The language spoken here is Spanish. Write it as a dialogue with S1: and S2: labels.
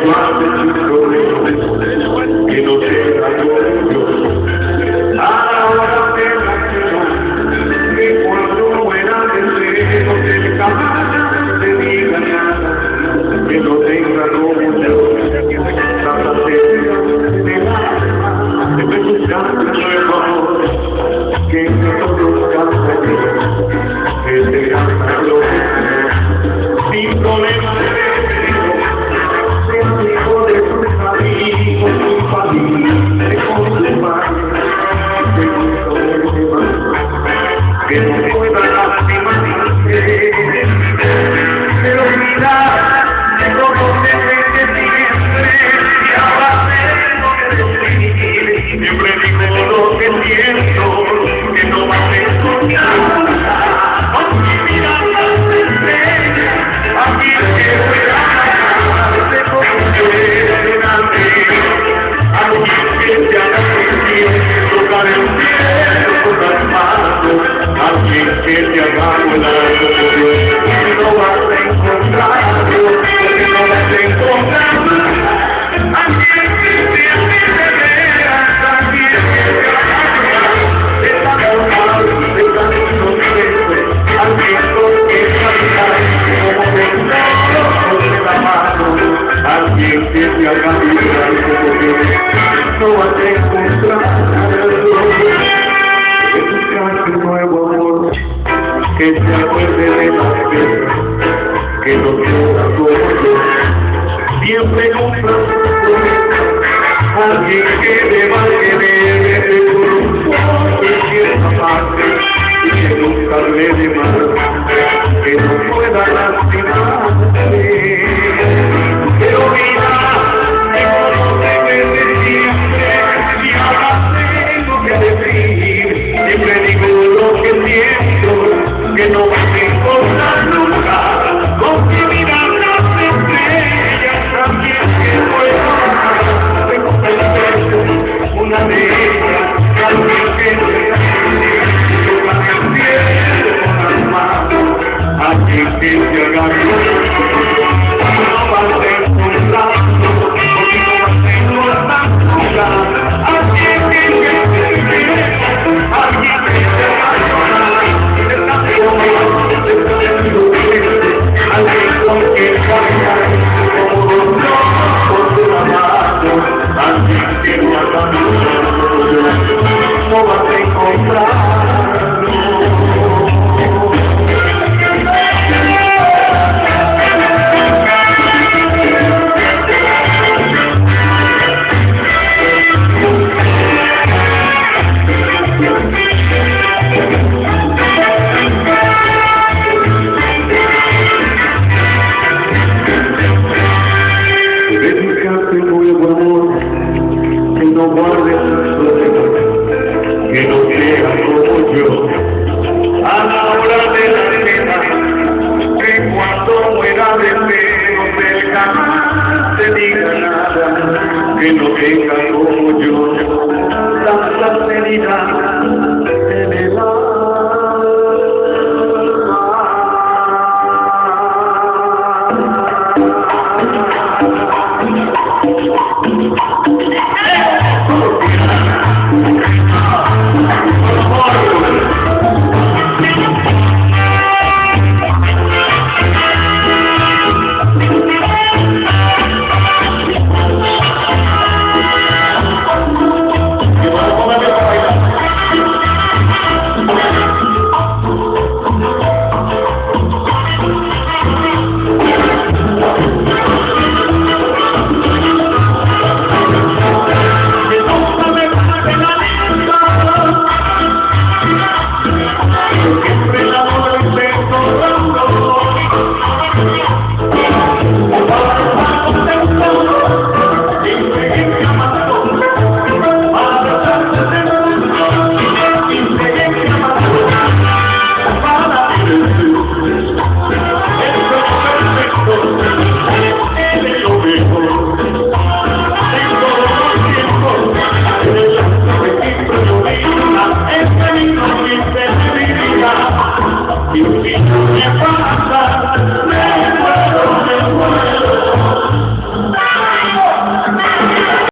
S1: guarde sus problemas, que no sea yo. Ahora me emociono, que cuando muera deseo que jamás te diga nada, que no tenga como yo, tanta cerca de alma, de buscar nuevo amor, que nosotros cantamos, que te canta yo, sin problema de vecino, sin hijo de tus amigos, tu familia, con tu madre, que no pueda lastimar pero mira como te vete siempre y ahora tengo que decir siempre digo lo que siento que no va a ser con nada aunque mirando las estrellas aquí que voy a amarte como delante aquí que te haga sentir tocar el cielo con las manos alguien que te haga volar porque no vas a encontrar porque no vas a encontrar alguien que te haga veras alguien que te haga volar de tan normal, de tan inocente alguien con que cantar como de de la mano alguien que te haga volar porque no vas a encontrar un nuevo amor que se acuerde de la vida que no sea como yo siempre alguien que te va a querer por un poco de cierta parte y que nunca le dé más que no pueda lastimarte pero mira que como te ves siempre y ahora tengo que decir siempre digo lo que siento, que no vas a encontrar nunca, con que mirar las estrellas también que puedo tengo presente una de ellas, alguien que toca el cielo con las manos, alguien que te haga no vas a encontrar, porque no vas a encontrar nunca, alguien que te alguien que te haga llorar, alguien con que caminar como los locos de la mano, alguien que te haga llorar, no vas a encontrar. No guardes las flores, que no sea como yo, a la hora de la cena, que cuando muera de celos jamás te diga nada, que no tenga como yo, la sinceridad en el alma.